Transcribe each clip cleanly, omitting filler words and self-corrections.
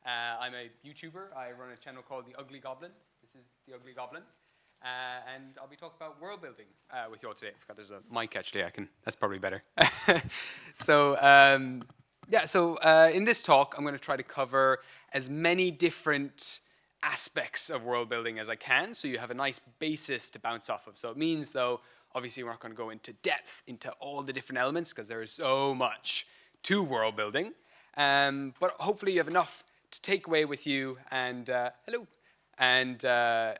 I'm a YouTuber. I run a channel called The Ugly Goblin. This is The Ugly Goblin. And I'll be talking about world building with you all today. I forgot there's a mic actually. That's probably better. So, in this talk, I'm going to try to cover as many different aspects of world building as I can, so you have a nice basis to bounce off of. So it means, though, obviously we're not going to go into depth into all the different elements because there is so much to world building. But hopefully you have enough to take away with you. And hello. And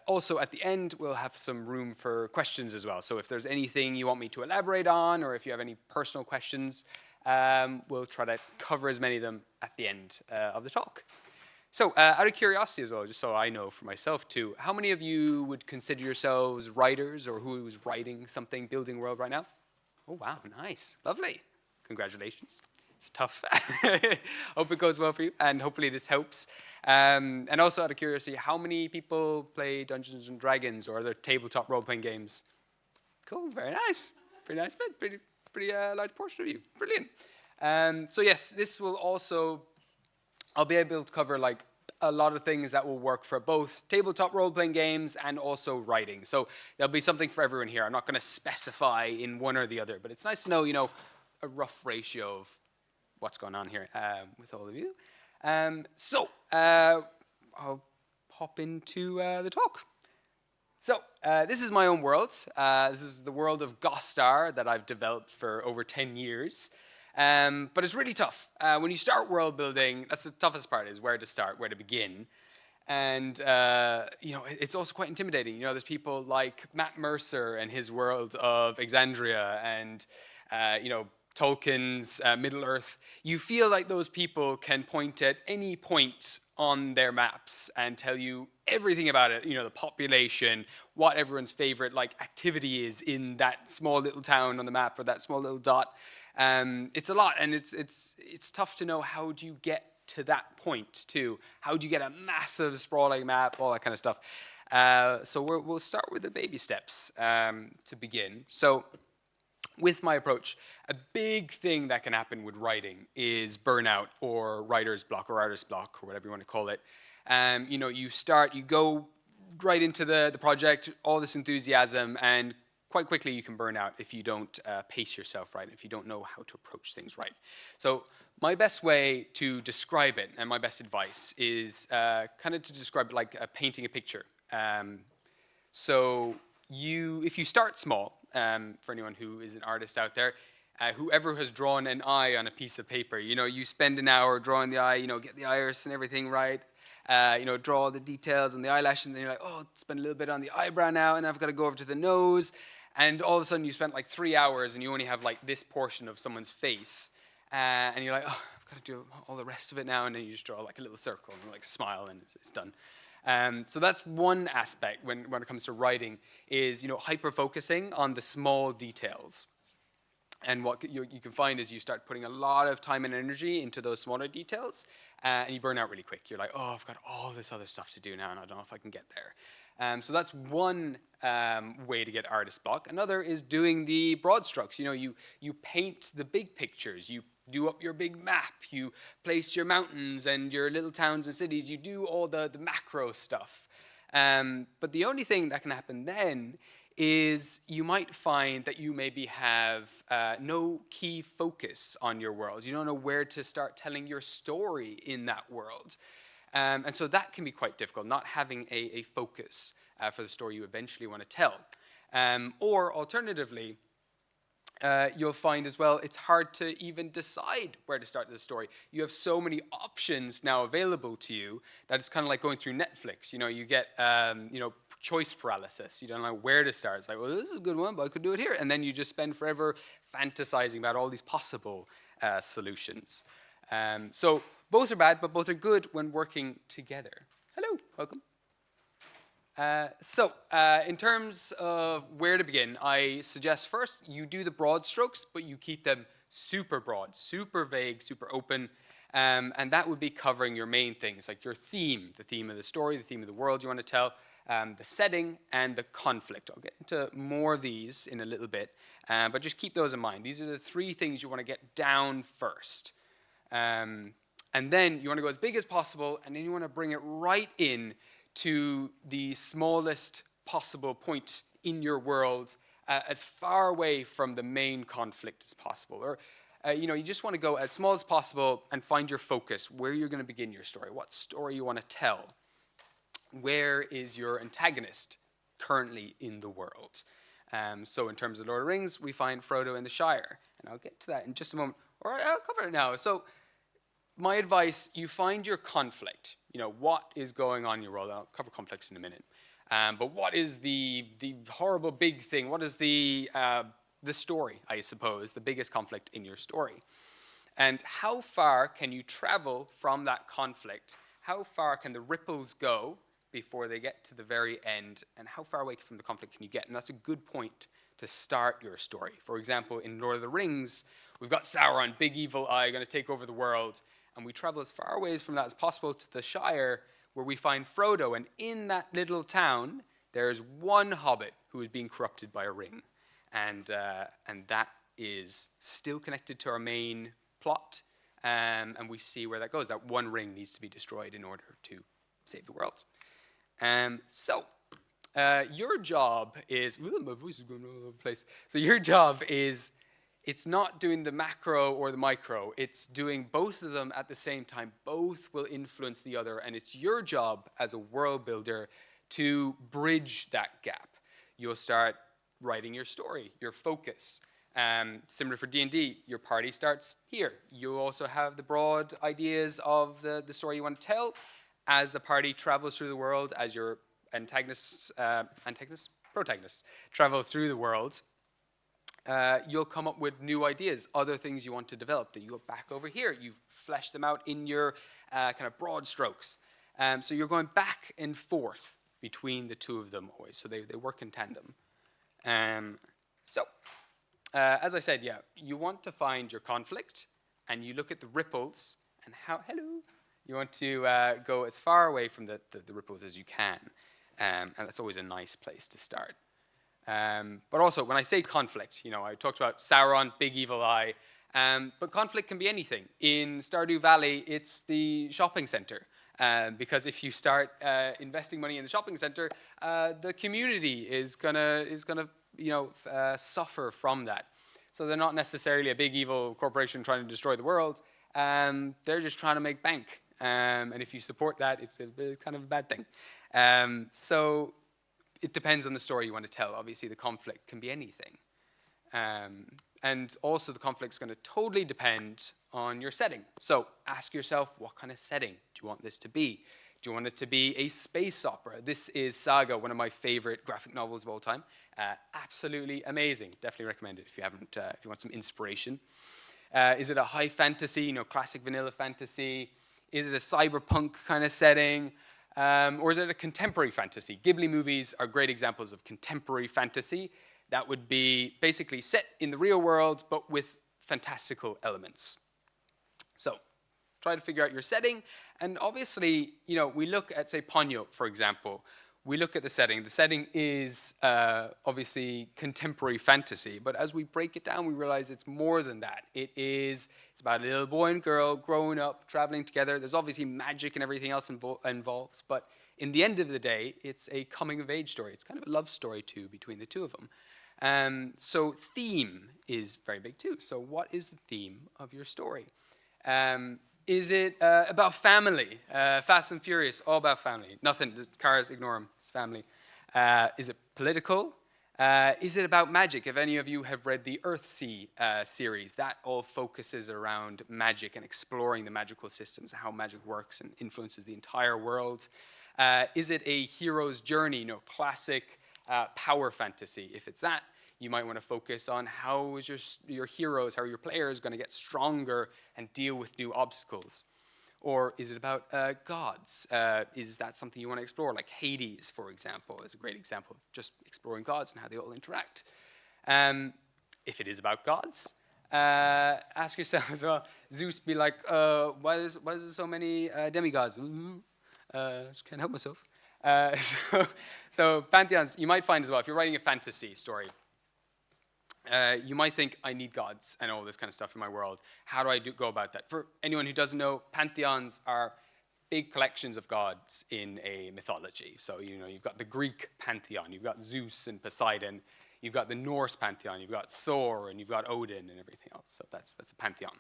also at the end, we'll have some room for questions as well. So if there's anything you want me to elaborate on, or if you have any personal questions, we'll try to cover as many of them at the end of the talk. So out of curiosity as well, just so I know for myself too, how many of you would consider yourselves writers, or who is writing something, building a world right now? Oh, wow, nice, lovely. Congratulations. It's tough. Hope it goes well for you, and hopefully this helps. And also out of curiosity, how many people play Dungeons and Dragons or other tabletop role-playing games? Cool, very nice. Pretty nice bit, pretty large portion of you. Brilliant. So yes, this will also, I'll be able to cover like a lot of things that will work for both tabletop role-playing games and also writing. So there'll be something for everyone here. I'm not going to specify in one or the other, but it's nice to know, a rough ratio of what's going on here with all of you. I'll hop into the talk. So this is my own world. This is the world of Gostar that I've developed for over 10 years. But it's really tough. When you start world building, that's the toughest part, is where to start, where to begin. And, it's also quite intimidating. There's people like Matt Mercer and his world of Exandria and, Tolkien's Middle-earth. You feel like those people can point at any point on their maps and tell you everything about it, the population, what everyone's favorite activity is in that small little town on the map, or that small little dot. It's a lot, and it's tough to know how do you get to that point too. How do you get a massive sprawling map, all that kind of stuff. So we'll start with the baby steps to begin. So with my approach, a big thing that can happen with writing is burnout, or writer's block, or artist's block, or whatever you want to call it. You go right into the project, all this enthusiasm, and quite quickly you can burn out if you don't pace yourself right, if you don't know how to approach things right. So my best way to describe it, and my best advice, is kind of to describe it like painting a picture. If you start small, for anyone who is an artist out there, whoever has drawn an eye on a piece of paper, you spend an hour drawing the eye, get the iris and everything right, draw all the details and the eyelashes, and then you're like, oh, spend a little bit on the eyebrow now, and I've got to go over to the nose, and all of a sudden you spent like 3 hours and you only have like this portion of someone's face, and you're like, oh, I've got to do all the rest of it now, and then you just draw like a little circle and like smile, and it's done. So that's one aspect when it comes to writing, is hyper-focusing on the small details. And what you can find is you start putting a lot of time and energy into those smaller details, and you burn out really quick. You're like, oh, I've got all this other stuff to do now, and I don't know if I can get there. So that's one way to get artist block. Another is doing the broad strokes. You paint the big pictures. You do up your big map. You place your mountains and your little towns and cities. You do all the macro stuff. But the only thing that can happen then is you might find that you maybe have no key focus on your world. You don't know where to start telling your story in that world. And so that can be quite difficult, not having a focus for the story you eventually want to tell. Or alternatively, you'll find as well, it's hard to even decide where to start the story. You have so many options now available to you that it's kind of like going through Netflix. You get, choice paralysis. You don't know where to start. It's like, well, this is a good one, but I could do it here. And then you just spend forever fantasizing about all these possible solutions. So both are bad, but both are good when working together. Hello, welcome. In terms of where to begin, I suggest first you do the broad strokes, but you keep them super broad, super vague, super open, and that would be covering your main things, like your theme, the theme of the story, the theme of the world you want to tell, the setting, and the conflict. I'll get into more of these in a little bit, but just keep those in mind. These are the 3 things you want to get down first. And then you want to go as big as possible, and then you want to bring it right in to the smallest possible point in your world, as far away from the main conflict as possible. Or, you just want to go as small as possible and find your focus, where you're going to begin your story, what story you want to tell. Where is your antagonist currently in the world? So in terms of Lord of the Rings, we find Frodo in the Shire. And I'll get to that in just a moment. Or I'll cover it now. So my advice, you find your conflict. What is going on in your world? I'll cover conflicts in a minute. But what is the horrible big thing? What is the story, I suppose, the biggest conflict in your story? And how far can you travel from that conflict? How far can the ripples go before they get to the very end? And how far away from the conflict can you get? And that's a good point to start your story. For example, in Lord of the Rings, we've got Sauron, big evil eye, going to take over the world. And we travel as far away from that as possible to the Shire, where we find Frodo. And in that little town, there's one hobbit who is being corrupted by a ring. And that is still connected to our main plot. And we see where that goes. That one ring needs to be destroyed in order to save the world. So your job is, my voice is going all over the place. So your job is, it's not doing the macro or the micro. It's doing both of them at the same time. Both will influence the other. And it's your job as a world builder to bridge that gap. You'll start writing your story, your focus. Similar for D&D, your party starts here. You also have the broad ideas of the story you want to tell. As the party travels through the world, as your protagonists travel through the world, you'll come up with new ideas, other things you want to develop. That you go back over here, you flesh them out in your kind of broad strokes. So you're going back and forth between the two of them always. So they work in tandem. As I said, you want to find your conflict, and you look at the ripples and you want to go as far away from the ripples as you can. And that's always a nice place to start. But also, when I say conflict, I talked about Sauron, big evil eye. But conflict can be anything. In Stardew Valley, it's the shopping center. Because if you start investing money in the shopping center, the community is gonna suffer from that. So they're not necessarily a big evil corporation trying to destroy the world. They're just trying to make bank. And if you support that, it's kind of a bad thing. So it depends on the story you want to tell. Obviously, the conflict can be anything. And also, the conflict's going to totally depend on your setting. So ask yourself, what kind of setting do you want this to be? Do you want it to be a space opera? This is Saga, one of my favorite graphic novels of all time. Absolutely amazing. Definitely recommend it if you haven't. If you want some inspiration. Is it a high fantasy, classic vanilla fantasy? Is it a cyberpunk kind of setting? Or is it a contemporary fantasy? Ghibli movies are great examples of contemporary fantasy. That would be basically set in the real world, but with fantastical elements. So try to figure out your setting. And obviously, we look at, say, Ponyo, for example. We look at the setting. The setting is obviously contemporary fantasy. But as we break it down, we realize it's more than that. It's about a little boy and girl growing up, traveling together. There's obviously magic and everything else involved. But in the end of the day, it's a coming-of-age story. It's kind of a love story, too, between the two of them. So theme is very big, too. So what is the theme of your story? Is it about family? Fast and Furious, all about family. Nothing, just cars, ignore them, it's family. Is it political? Is it about magic? If any of you have read the Earthsea series, that all focuses around magic and exploring the magical systems, how magic works and influences the entire world. Is it a hero's journey, classic power fantasy? If it's that, you might want to focus on how is your heroes, how are your players going to get stronger and deal with new obstacles? Or is it about gods? Is that something you want to explore? Like Hades, for example, is a great example of just exploring gods and how they all interact. If it is about gods, ask yourself as well, Zeus be like, why is there so many demigods? Just can't help myself. So pantheons, you might find as well, if you're writing a fantasy story, You might think, I need gods and all this kind of stuff in my world. How do I go about that? For anyone who doesn't know, pantheons are big collections of gods in a mythology. So, you've got the Greek pantheon, you've got Zeus and Poseidon, you've got the Norse pantheon, you've got Thor, and you've got Odin and everything else. So that's a pantheon.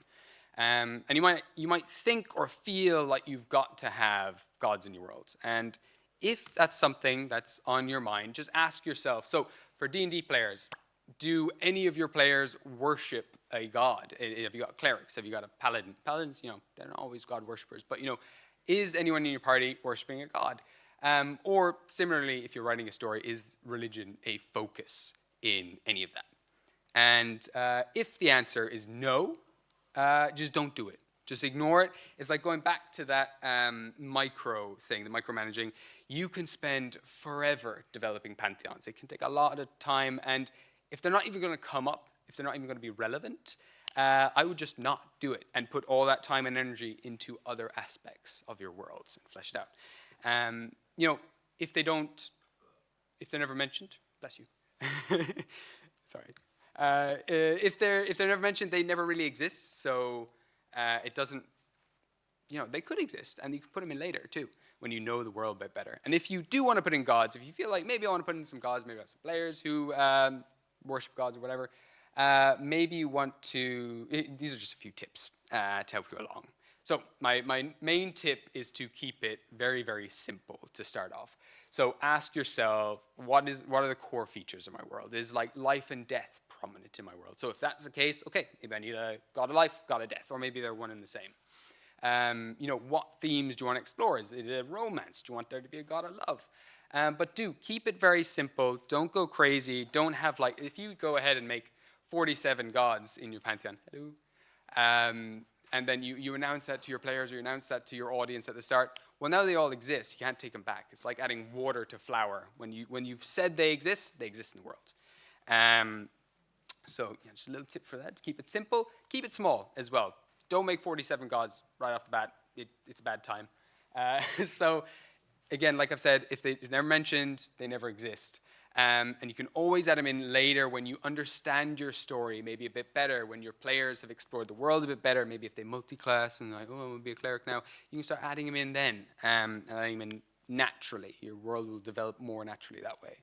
And you might think or feel like you've got to have gods in your world. And if that's something that's on your mind, just ask yourself. So for D&D players, do any of your players worship a god? Have you got clerics? Have you got a paladin? Paladins, they're not always god worshippers, but is anyone in your party worshiping a god? Or similarly, if you're writing a story, is religion a focus in any of that? And if the answer is no, just don't do it. Just ignore it. It's like going back to that micro thing, the micromanaging. You can spend forever developing pantheons. It can take a lot of time, and if they're not even going to come up, if they're not even going to be relevant, I would just not do it and put all that time and energy into other aspects of your worlds and flesh it out. If they're never mentioned, bless you. Sorry. If they're never mentioned, they never really exist. So it doesn't. They could exist, and you can put them in later too when you know the world a bit better. And if you do want to put in gods, if you feel like maybe I want to put in some gods, maybe I have some players who worship gods or whatever. Maybe you want to. These are just a few tips to help you along. So my main tip is to keep it very, very simple to start off. So ask yourself, what are the core features of my world? Is like life and death prominent in my world? So if that's the case, okay, maybe I need a god of life, god of death, or maybe they're one and the same. What themes do you want to explore? Is it a romance? Do you want there to be a god of love? But do keep it very simple. Don't go crazy. Don't have if you go ahead and make 47 gods in your pantheon, hello, and then you announce that to your players or you announce that to your audience at the start. Well, now they all exist. You can't take them back. It's like adding water to flour. When you've said they exist in the world. So just a little tip for that. Keep it simple. Keep it small as well. Don't make 47 gods right off the bat. It's a bad time. So again, like I've said, if they're never mentioned, they never exist. And you can always add them in later when you understand your story maybe a bit better, when your players have explored the world a bit better, maybe if they multi-class and I'm going to be a cleric now, you can start adding them in then, and adding them in naturally. Your world will develop more naturally that way.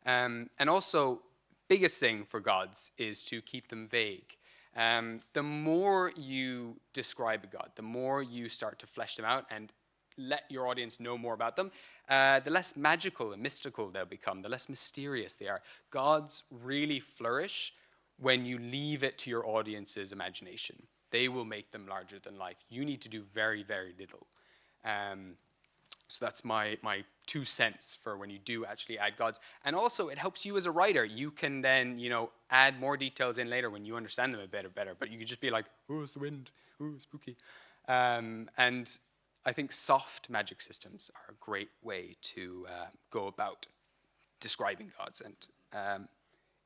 And also, biggest thing for gods is to keep them vague. The more you describe a god, the more you start to flesh them out and let your audience know more about them, the less magical and mystical they'll become, the less mysterious they are. Gods really flourish when you leave it to your audience's imagination. They will make them larger than life. You need to do very, very little. So that's my 2 cents for when you do actually add gods. And also, it helps you as a writer. You can then, add more details in later when you understand them a bit better. But you could just be like, oh, it's the wind. Oh, spooky. And I think soft magic systems are a great way to go about describing gods. And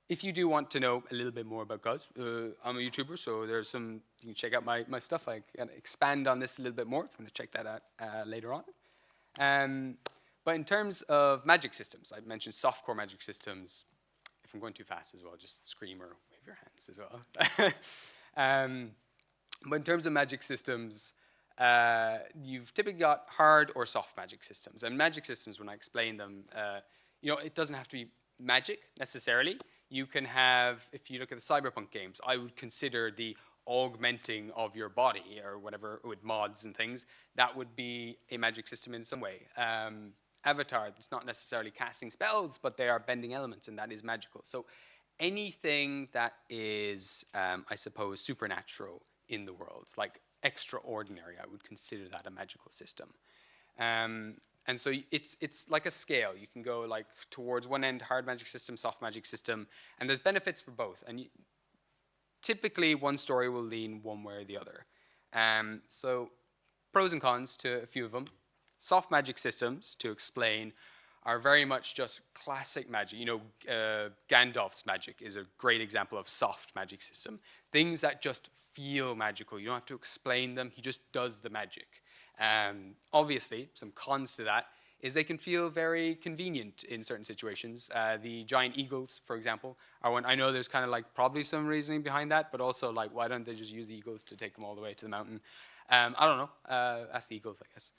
if you do want to know a little bit more about gods, I'm a YouTuber, so there's you can check out my stuff. I can expand on this a little bit more if you want to check that out later on. But in terms of magic systems, I mentioned softcore magic systems. If I'm going too fast as well, just scream or wave your hands as well. But in terms of magic systems, you've typically got hard or soft magic systems. And magic systems, when I explain them, it doesn't have to be magic necessarily. You can have, if you look at the cyberpunk games, I would consider the augmenting of your body or whatever with mods and things, that would be a magic system in some way. Avatar, it's not necessarily casting spells, but they are bending elements, and that is magical. So anything that is, I suppose, supernatural in the world, like extraordinary, I would consider that a magical system. And so it's like a scale. You can go like towards one end, hard magic system, soft magic system, and there's benefits for both. And typically, one story will lean one way or the other. So pros and cons to a few of them. Soft magic systems, to explain, are very much just classic magic. Gandalf's magic is a great example of soft magic system. Things that just feel magical. You don't have to explain them. He just does the magic. Obviously, some cons to that is they can feel very convenient in certain situations. The giant eagles, for example, are one. I know there's kind of like probably some reasoning behind that, but also like why don't they just use the eagles to take them all the way to the mountain? I don't know. Ask the eagles, I guess.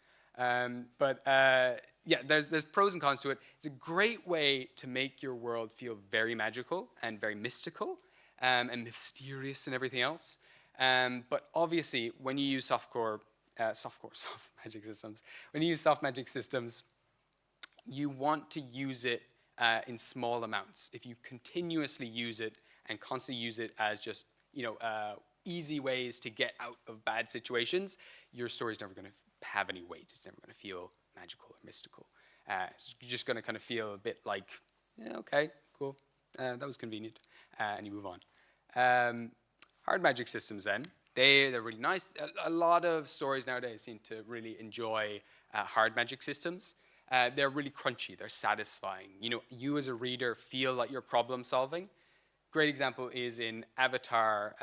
Yeah, there's pros and cons to it. It's a great way to make your world feel very magical and very mystical and mysterious and everything else. But obviously, when you use soft magic systems, when you use soft magic systems, you want to use it in small amounts. If you continuously use it and constantly use it as just, easy ways to get out of bad situations, your story's never going to have any weight. It's never going to feel magical or mystical. It's just going to kind of feel a bit like, yeah, okay, cool, that was convenient, and you move on. Hard magic systems then, they're really nice. A lot of stories nowadays seem to really enjoy hard magic systems. They're really crunchy, they're satisfying. You as a reader feel like you're problem solving. Great example is in Avatar.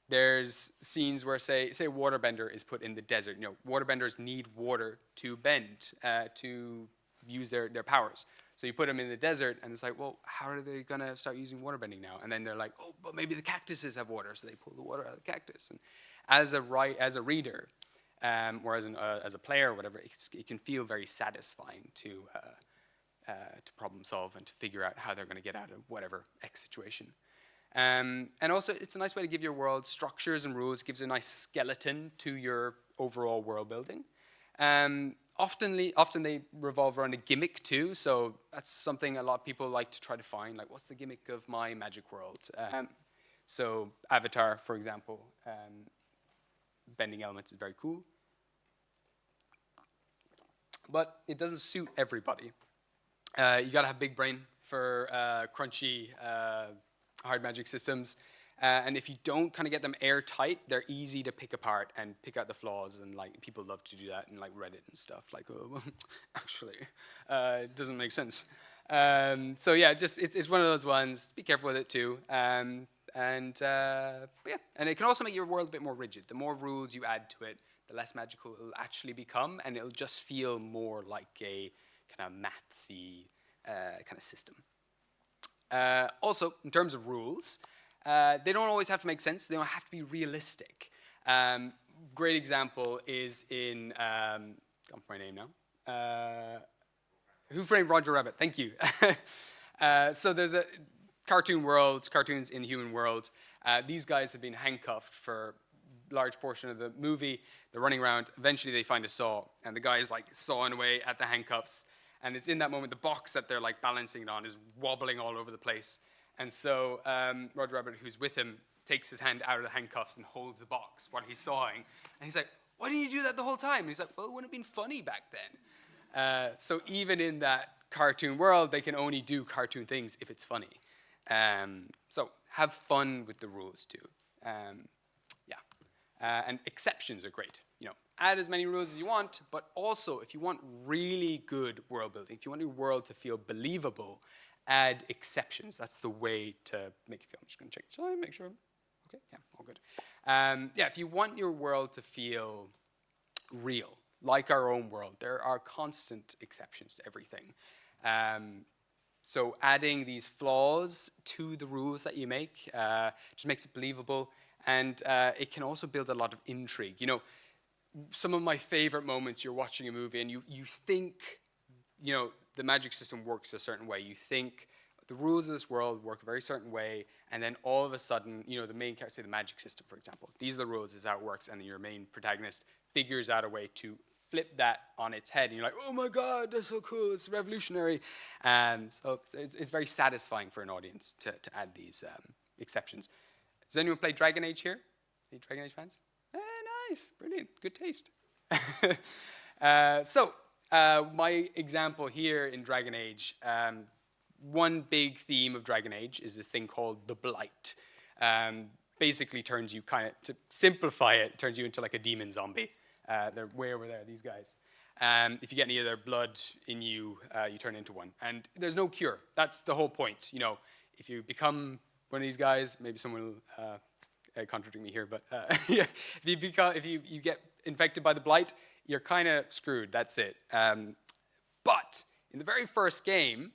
There's scenes where, say a waterbender is put in the desert. Waterbenders need water to bend, to use their powers. So you put them in the desert, and it's like, well, how are they going to start using waterbending now? And then they're like, oh, but maybe the cactuses have water, so they pull the water out of the cactus. And as a reader, or as a player or whatever, it can feel very satisfying to problem solve and to figure out how they're going to get out of whatever X situation. And also, it's a nice way to give your world structures and rules. It gives a nice skeleton to your overall world building. Often they revolve around a gimmick too, so that's something a lot of people like to try to find, like what's the gimmick of my magic world? So Avatar, for example, bending elements is very cool. But it doesn't suit everybody. You gotta have big brain for crunchy, hard magic systems. And if you don't kind of get them airtight, they're easy to pick apart and pick out the flaws. And like people love to do that in like Reddit and stuff. Like, oh, well, actually, it doesn't make sense. So yeah, it's one of those ones. Be careful with it too. And it can also make your world a bit more rigid. The more rules you add to it, the less magical it'll actually become, and it'll just feel more like a kind of mathsy kind of system. Also, in terms of rules, they don't always have to make sense. They don't have to be realistic. Great example is in, gone for my name now. Who Framed Roger Rabbit? Thank you. So there's a cartoons in the human world. These guys have been handcuffed for a large portion of the movie. They're running around. Eventually they find a saw, and the guy is like sawing away at the handcuffs. And it's in that moment the box that they're like balancing it on is wobbling all over the place. And so Roger Rabbit, who's with him, takes his hand out of the handcuffs and holds the box while he's sawing. And he's like, why didn't you do that the whole time? And he's like, well, it wouldn't have been funny back then. So even in that cartoon world, they can only do cartoon things if it's funny. So have fun with the rules too. And exceptions are great. Add as many rules as you want, but also if you want really good world building, if you want your world to feel believable, add exceptions. That's the way to make it feel. I'm just going to check time, make sure. Okay, yeah, all good. If you want your world to feel real, like our own world, there are constant exceptions to everything. So adding these flaws to the rules that you make just makes it believable, and it can also build a lot of intrigue. Some of my favorite moments, you're watching a movie and you think, the magic system works a certain way. You think the rules of this world work a very certain way, and then all of a sudden, the main character, say the magic system, for example, these are the rules, this is how it works, and then your main protagonist figures out a way to flip that on its head, and you're like, oh my God, that's so cool, it's revolutionary. So it's very satisfying for an audience to add these exceptions. Does anyone play Dragon Age here? Any Dragon Age fans? Nice, brilliant, good taste. My example here in Dragon Age, one big theme of Dragon Age is this thing called the Blight. Basically turns you to simplify it, turns you into like a demon zombie. They're way over there, these guys. If you get any of their blood in you, you turn into one. And there's no cure. That's the whole point. If you become one of these guys, maybe someone will contradict me here, but if you get infected by the Blight, you're kind of screwed. That's it. But in the very first game,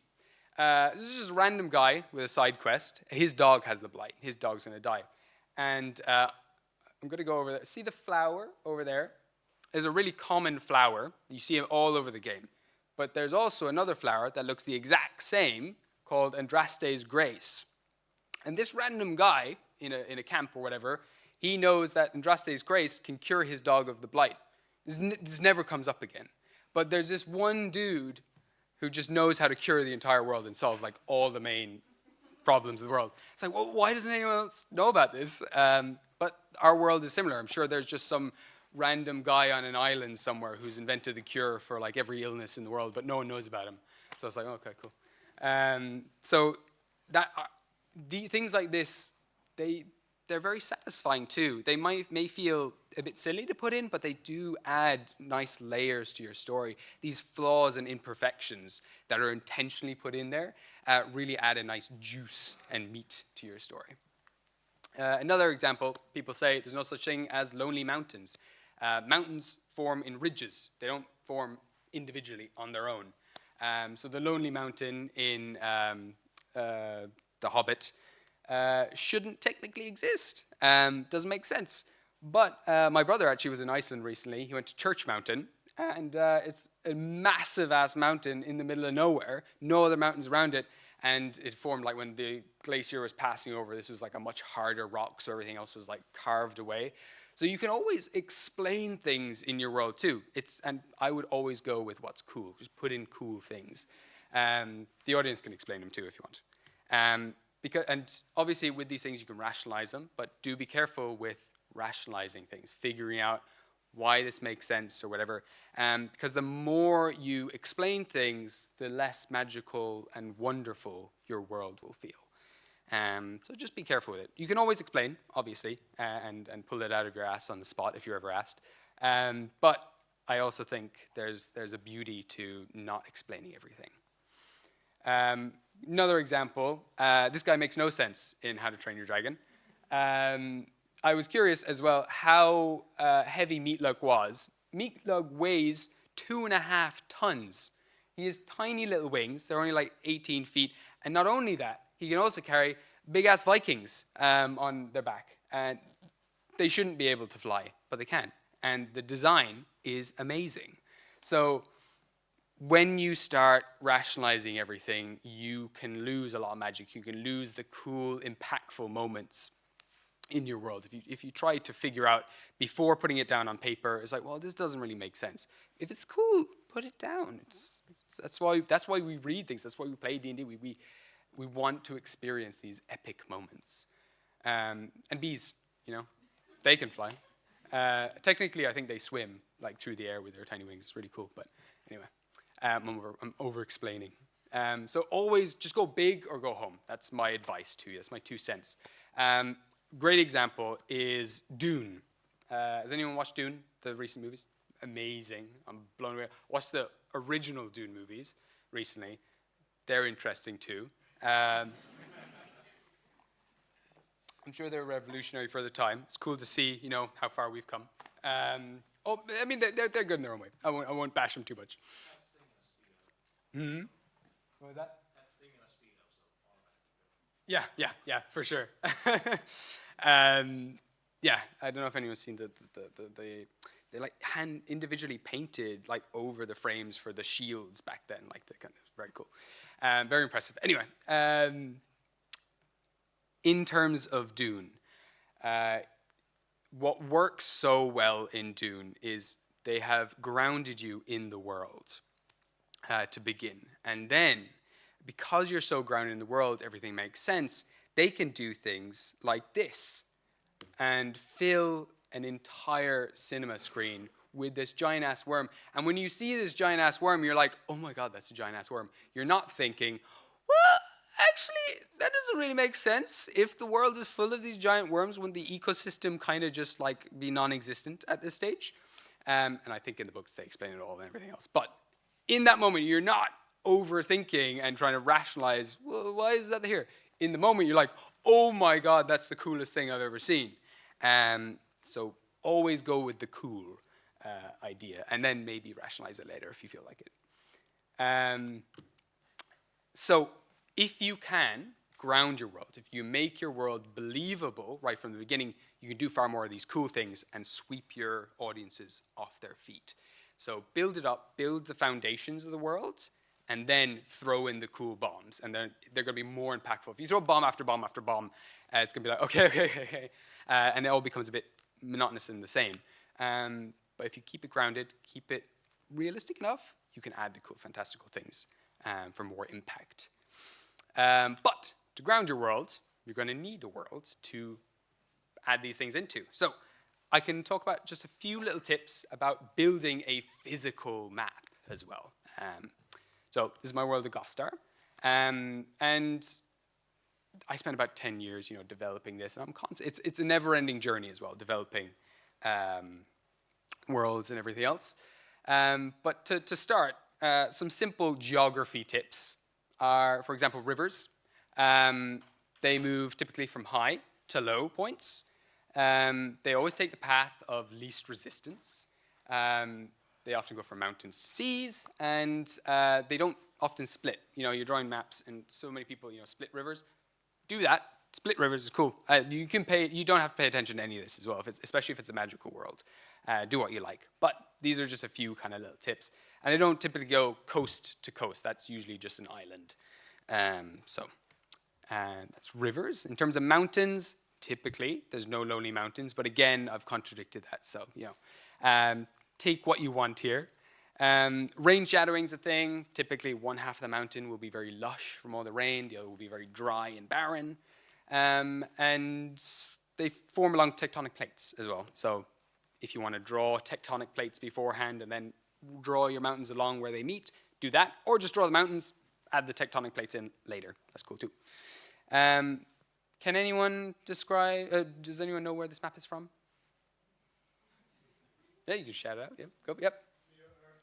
this is just a random guy with a side quest. His dog has the blight. His dog's going to die. And I'm going to go over there. See the flower over there? There's a really common flower. You see it all over the game. But there's also another flower that looks the exact same called Andraste's Grace. And this random guy in a camp or whatever, he knows that Andraste's Grace can cure his dog of the blight. This never comes up again. But there's this one dude who just knows how to cure the entire world and solve like all the main problems of the world. It's like, well, why doesn't anyone else know about this? But our world is similar. I'm sure there's just some random guy on an island somewhere who's invented the cure for like every illness in the world, but no one knows about him. So it's like, okay, cool. So that the things like this, they're very satisfying too. They may feel a bit silly to put in, but they do add nice layers to your story. These flaws and imperfections that are intentionally put in there really add a nice juice and meat to your story. Another example, people say there's no such thing as lonely mountains. Mountains form in ridges. They don't form individually on their own. So the lonely mountain in The Hobbit shouldn't technically exist. Doesn't make sense. But my brother actually was in Iceland recently. He went to Church Mountain, and it's a massive-ass mountain in the middle of nowhere. No other mountains around it. And it formed like when the glacier was passing over, this was like a much harder rock, so everything else was like carved away. So you can always explain things in your world too. And I would always go with what's cool. Just put in cool things. The audience can explain them too if you want. And obviously with these things you can rationalize them, but do be careful with rationalizing things, figuring out why this makes sense or whatever. Because the more you explain things, the less magical and wonderful your world will feel. So just be careful with it. You can always explain, obviously, and pull it out of your ass on the spot if you're ever asked. But I also think there's a beauty to not explaining everything. Another example, this guy makes no sense in How to Train Your Dragon. I was curious as well how heavy Meatlug was. Meatlug weighs 2.5 tons. He has tiny little wings. They're only like 18 feet. And not only that, he can also carry big-ass Vikings on their back. And they shouldn't be able to fly, but they can. And the design is amazing. So when you start rationalizing everything, you can lose a lot of magic. You can lose the cool, impactful moments in your world. If you try to figure out before putting it down on paper, it's like, well, this doesn't really make sense. If it's cool, put it down. That's why we read things. That's why we play D&D. We want to experience these epic moments. And bees, they can fly. Technically, I think they swim like through the air with their tiny wings. It's really cool. But anyway, I'm over-explaining. So always just go big or go home. That's my advice to you. That's my 2 cents. Great example is Dune. Has anyone watched Dune, the recent movies? Amazing. I'm blown away. Watched the original Dune movies recently. They're interesting too. I'm sure they're revolutionary for the time. It's cool to see, how far we've come. They're good in their own way. I won't bash them too much. Mm-hmm. What was that? Yeah, for sure. I don't know if anyone's seen they like hand individually painted like over the frames for the shields back then, like the kind of very cool, very impressive. Anyway, in terms of Dune, what works so well in Dune is they have grounded you in the world to begin, and then, because you're so grounded in the world, everything makes sense. They can do things like this and fill an entire cinema screen with this giant-ass worm. And when you see this giant-ass worm, you're like, oh my God, that's a giant-ass worm. You're not thinking, well, actually, that doesn't really make sense. If the world is full of these giant worms, wouldn't the ecosystem kind of just like be non-existent at this stage? And I think in the books they explain it all and everything else. But in that moment, you're not overthinking and trying to rationalize, well, why is that here? In the moment, you're like, oh my God, that's the coolest thing I've ever seen. So always go with the cool. idea, and then maybe rationalize it later if you feel like it. So if you can ground your world, if you make your world believable right from the beginning, you can do far more of these cool things and sweep your audiences off their feet. So build it up, build the foundations of the world, and then throw in the cool bombs, and then they're going to be more impactful. If you throw bomb after bomb after bomb, it's going to be like, okay, and it all becomes a bit monotonous and the same. But if you keep it grounded, keep it realistic enough, you can add the cool, fantastical things for more impact. But to ground your world, you're going to need a world to add these things into. So I can talk about just a few little tips about building a physical map as well. So this is my world of Gostar, and I spent about 10 years, developing this. And it's a never-ending journey as well, developing worlds and everything else. But to start, some simple geography tips are, for example, rivers. They move typically from high to low points. They always take the path of least resistance. They often go from mountains to seas, and they don't often split. You're drawing maps, and so many people, split rivers. Do that. Split rivers is cool. You don't have to pay attention to any of this as well, especially if it's a magical world. Do what you like. But these are just a few kind of little tips. And they don't typically go coast to coast. That's usually just an island. That's rivers. In terms of mountains, typically, there's no lonely mountains. But again, I've contradicted that. So, take what you want here. Rain shadowing's a thing. Typically, one half of the mountain will be very lush from all the rain. The other will be very dry and barren. And they form along tectonic plates as well. So if you want to draw tectonic plates beforehand and then draw your mountains along where they meet, do that. Or just draw the mountains, add the tectonic plates in later. That's cool too. Can anyone describe, does anyone know where this map is from? Yeah, you can shout it out. Yeah, go, yep.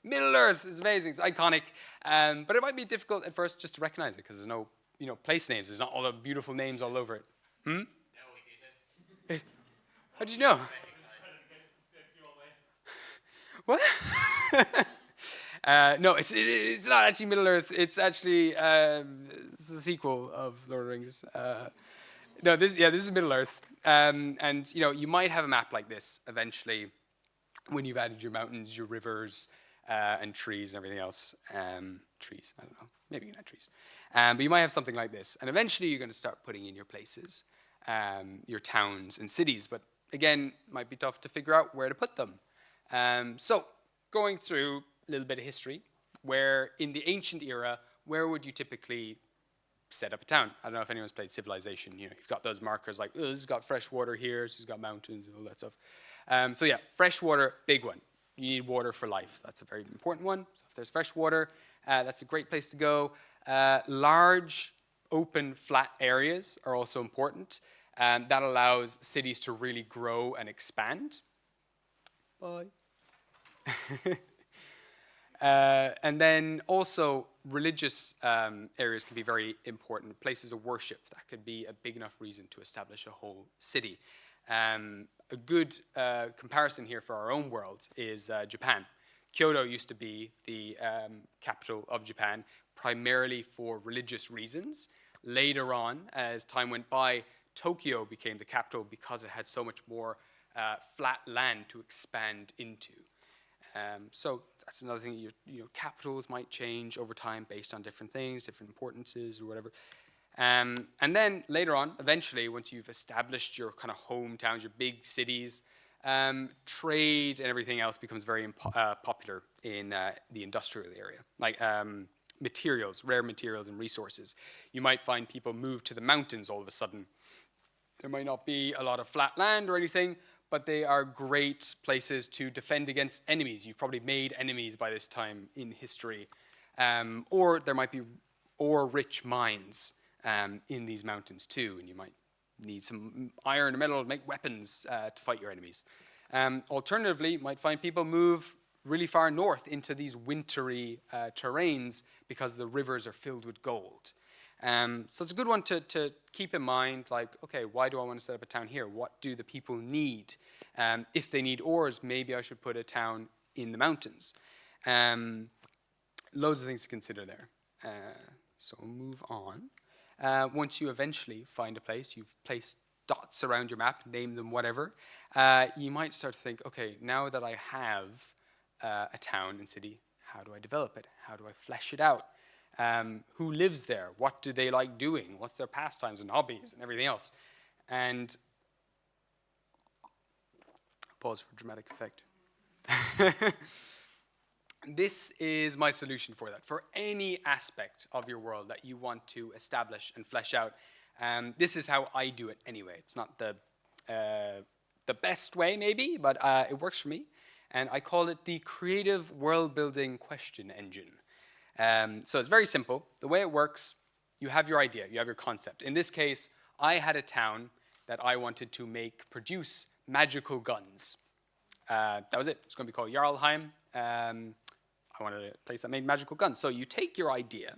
Middle Earth is amazing. It's iconic. But it might be difficult at first just to recognize it because there's no, place names. There's not all the beautiful names all over it. No, it isn't. How did you know? What? No, it's not actually Middle Earth. It's actually it's the sequel of Lord of the Rings. No, this is Middle Earth. And you might have a map like this eventually when you've added your mountains, your rivers, and trees and everything else. Trees, I don't know. Maybe you can add trees. But you might have something like this. And eventually you're going to start putting in your places, your towns and cities. But again, it might be tough to figure out where to put them. So going through a little bit of history, where in the ancient era, where would you typically set up a town? I don't know if anyone's played Civilization. You've got those markers like, this has got fresh water here, this has got mountains and all that stuff. So yeah, fresh water, big one. You need water for life, so that's a very important one. So if there's fresh water, that's a great place to go. Large, open, flat areas are also important. That allows cities to really grow and expand. Bye. And then also religious areas can be very important. Places of worship, that could be a big enough reason to establish a whole city. A good comparison here for our own world is Japan. Kyoto used to be the capital of Japan, primarily for religious reasons. Later on, as time went by, Tokyo became the capital because it had so much more flat land to expand into. So that's another thing. Capitals might change over time based on different things, different importances or whatever. And then later on, eventually, once you've established your kind of hometowns, your big cities, trade and everything else becomes very popular in the industrial area, like materials, rare materials and resources. You might find people move to the mountains all of a sudden. There might not be a lot of flat land or anything, but they are great places to defend against enemies. You've probably made enemies by this time in history. Or there might be ore-rich mines in these mountains too, and you might need some iron or metal to make weapons to fight your enemies. Alternatively, you might find people move really far north into these wintry terrains because the rivers are filled with gold. So it's a good one to keep in mind, like, okay, why do I want to set up a town here? What do the people need? If they need ores, maybe I should put a town in the mountains. Loads of things to consider there. So we'll move on. Once you eventually find a place, you've placed dots around your map, name them whatever, you might start to think, okay, now that I have a town and city, how do I develop it? How do I flesh it out? Who lives there? What do they like doing? What's their pastimes and hobbies and everything else? And pause for dramatic effect. This is my solution for that. For any aspect of your world that you want to establish and flesh out, this is how I do it anyway. It's not the best way, maybe, but it works for me. And I call it the Creative World Building Question Engine. So it's very simple. The way it works, you have your idea, you have your concept. In this case, I had a town that I wanted to produce magical guns. That was it. It's going to be called Jarlheim. I wanted a place that made magical guns. So you take your idea,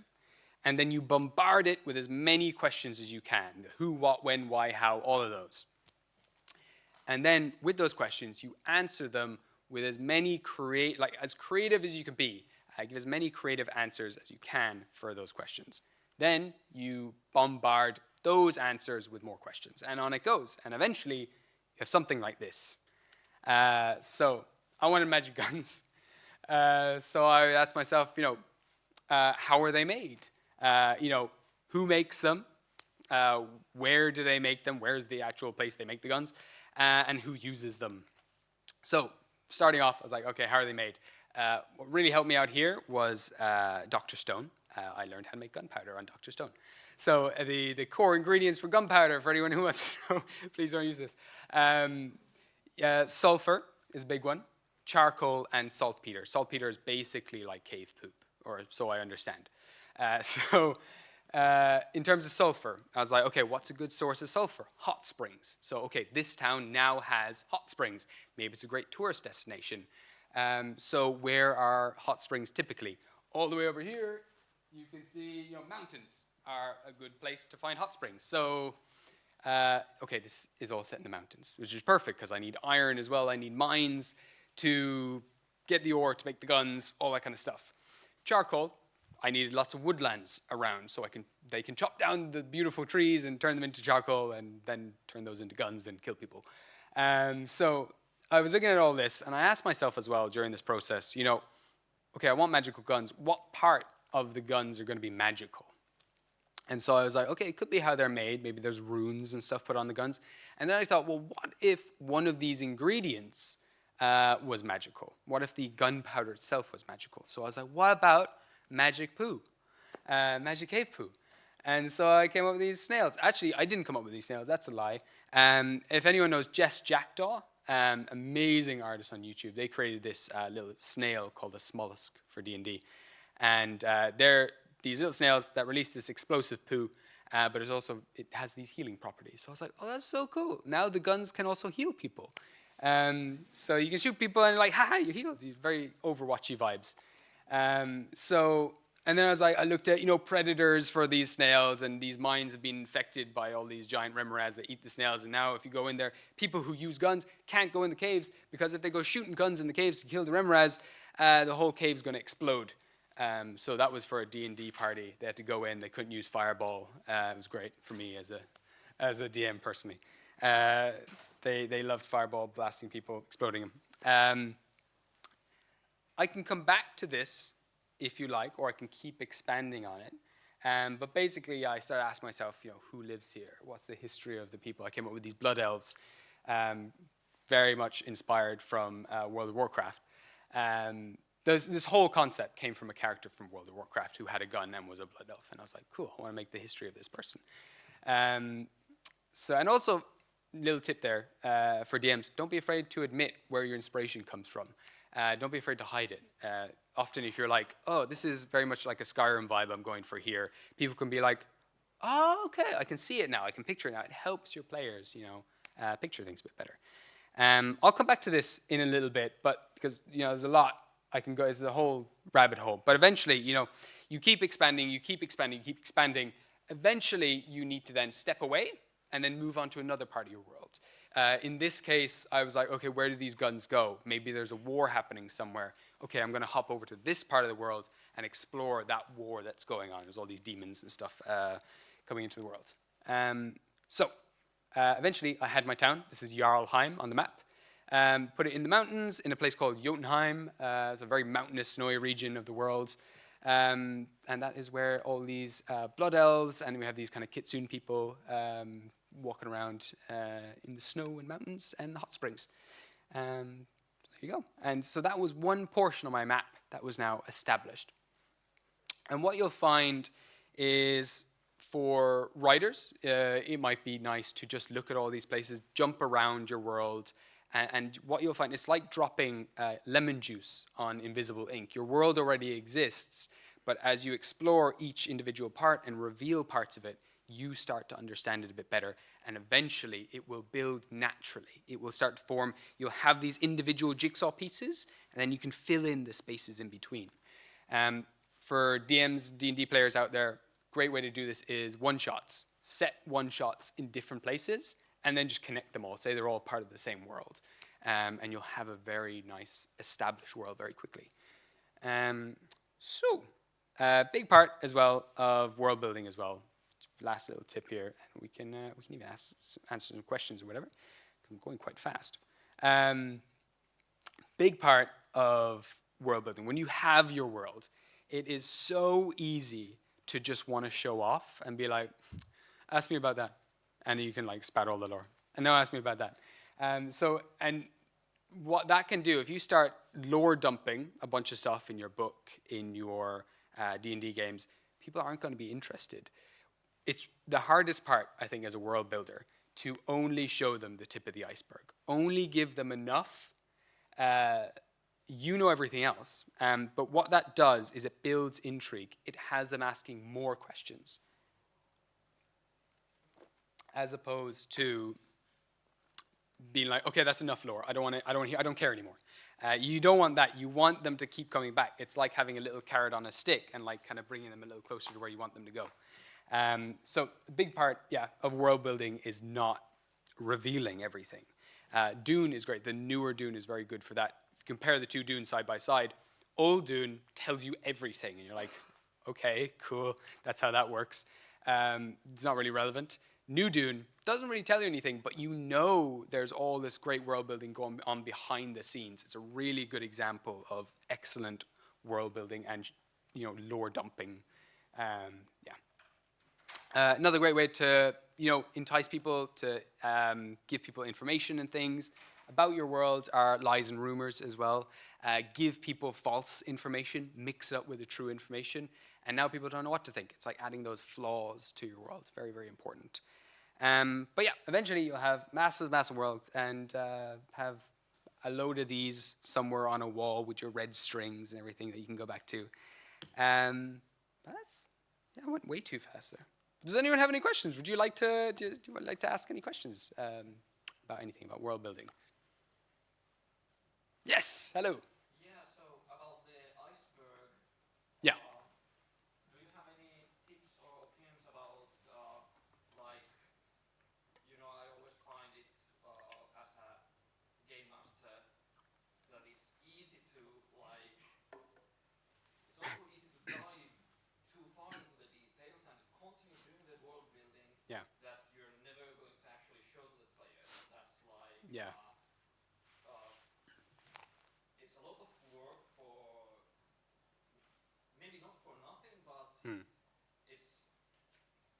and then you bombard it with as many questions as you can. The who, what, when, why, how, all of those. And then with those questions, you answer them with as many as creative as you can be. Give as many creative answers as you can for those questions. Then you bombard those answers with more questions, and on it goes. And eventually, you have something like this. So I wanted magic guns. So I asked myself, how are they made? Who makes them? Where do they make them? Where's the actual place they make the guns? And who uses them? So starting off, I was like, okay, how are they made? What really helped me out here was Dr. Stone. I learned how to make gunpowder on Dr. Stone. So the core ingredients for gunpowder, for anyone who wants to know, please don't use this. Sulfur is a big one. Charcoal and saltpeter. Saltpeter is basically like cave poop, or so I understand. In terms of sulfur, I was like, okay, what's a good source of sulfur? Hot springs. So, okay, this town now has hot springs. Maybe it's a great tourist destination. So where are hot springs typically? All the way over here, you can see, mountains are a good place to find hot springs. So, okay, this is all set in the mountains, which is perfect because I need iron as well. I need mines to get the ore to make the guns, all that kind of stuff. Charcoal, I needed lots of woodlands around so they can chop down the beautiful trees and turn them into charcoal and then turn those into guns and kill people. So I was looking at all this, and I asked myself as well during this process, okay, I want magical guns. What part of the guns are going to be magical? And so I was like, okay, it could be how they're made. Maybe there's runes and stuff put on the guns. And then I thought, well, what if one of these ingredients was magical? What if the gunpowder itself was magical? So I was like, what about magic poo? Magic cave poo. And so I came up with these snails. Actually, I didn't come up with these snails. That's a lie. If anyone knows Jess Jackdaw, amazing artist on YouTube, they created this little snail called a smollusk for D&D. And they're these little snails that release this explosive poo, but it has these healing properties. So I was like, oh, that's so cool. Now the guns can also heal people. So you can shoot people and like, haha, you're healed. Very Overwatchy vibes. And then I looked at, predators for these snails, and these mines have been infected by all these giant remoras that eat the snails. And now if you go in there, people who use guns can't go in the caves, because if they go shooting guns in the caves to kill the remoras, the whole cave's going to explode. So that was for a D&D party. They had to go in. They couldn't use fireball. It was great for me as a DM personally. They loved fireball, blasting people, exploding them. I can come back to this if you like, or I can keep expanding on it. But basically, I started asking myself, who lives here? What's the history of the people? I came up with these blood elves, very much inspired from World of Warcraft. This whole concept came from a character from World of Warcraft who had a gun and was a blood elf. And I was like, cool, I want to make the history of this person. And also, little tip there for DMs, don't be afraid to admit where your inspiration comes from. Don't be afraid to hide it. Often if you're like, oh, this is very much like a Skyrim vibe I'm going for here, people can be like, oh, okay, I can see it now. I can picture it now. It helps your players, picture things a bit better. I'll come back to this in a little bit, but because, there's a lot I can go, it's a whole rabbit hole. But eventually, you keep expanding, you keep expanding, you keep expanding eventually, you need to then step away and then move on to another part of your world. In this case, I was like, okay, where do these guns go? Maybe there's a war happening somewhere. Okay, I'm going to hop over to this part of the world and explore that war that's going on. There's all these demons and stuff coming into the world. Eventually, I had my town. This is Jarlheim on the map. Put it in the mountains in a place called Jotunheim. It's a very mountainous, snowy region of the world. And that is where all these blood elves, and we have these kind of kitsune people walking around in the snow and mountains and the hot springs. There you go. And so that was one portion of my map that was now established. And what you'll find is, for writers, it might be nice to just look at all these places, jump around your world, and what you'll find, it's like dropping lemon juice on invisible ink. Your world already exists, but as you explore each individual part and reveal parts of it, you start to understand it a bit better, and eventually it will build naturally. It will start to form. You'll have these individual jigsaw pieces, and then you can fill in the spaces in between. For DMs, D&D players out there, great way to do this is one-shots. Set one-shots in different places, and then just connect them all. Say they're all part of the same world. And you'll have a very nice established world very quickly. Big part as well of world building as well. Last little tip here, and we can even answer some questions or whatever. I'm going quite fast. Big part of world building. When you have your world, it is so easy to just want to show off and be like, ask me about that. And you can like spat all the lore. And now ask me about that. And what that can do, if you start lore dumping a bunch of stuff in your book, in your D&D games, people aren't going to be interested. It's the hardest part, I think, as a world builder, to only show them the tip of the iceberg. Only give them enough. You know everything else. But what that does is it builds intrigue. It has them asking more questions, as opposed to being like, okay, that's enough lore. I don't care anymore. You don't want that. You want them to keep coming back. It's like having a little carrot on a stick and like kind of bringing them a little closer to where you want them to go. So the big part, of world building is not revealing everything. Dune is great. The newer Dune is very good for that. If you compare the two Dunes side by side, old Dune tells you everything, and you're like, okay, cool, that's how that works. It's not really relevant. New Dune doesn't really tell you anything, but you know there's all this great world building going on behind the scenes. It's a really good example of excellent world building and lore dumping. Another great way to entice people, to give people information and things about your world are lies and rumors as well. Give people false information, mix it up with the true information, and now people don't know what to think. It's like adding those flaws to your world. It's very, very important. But eventually you'll have massive, massive worlds and have a load of these somewhere on a wall with your red strings and everything that you can go back to. I went way too fast there. Does anyone have any questions? Would you like to do you like to ask any questions about anything about world building? Yes. Hello. Yeah. So about the iceberg. Yeah. Do you have any tips or opinions about I always find it as a game master that it's easy to It's also easy to dive too far into the details and continue doing the world building that you're never going to actually show to the players. That's it's a lot of work for maybe not for nothing, but it's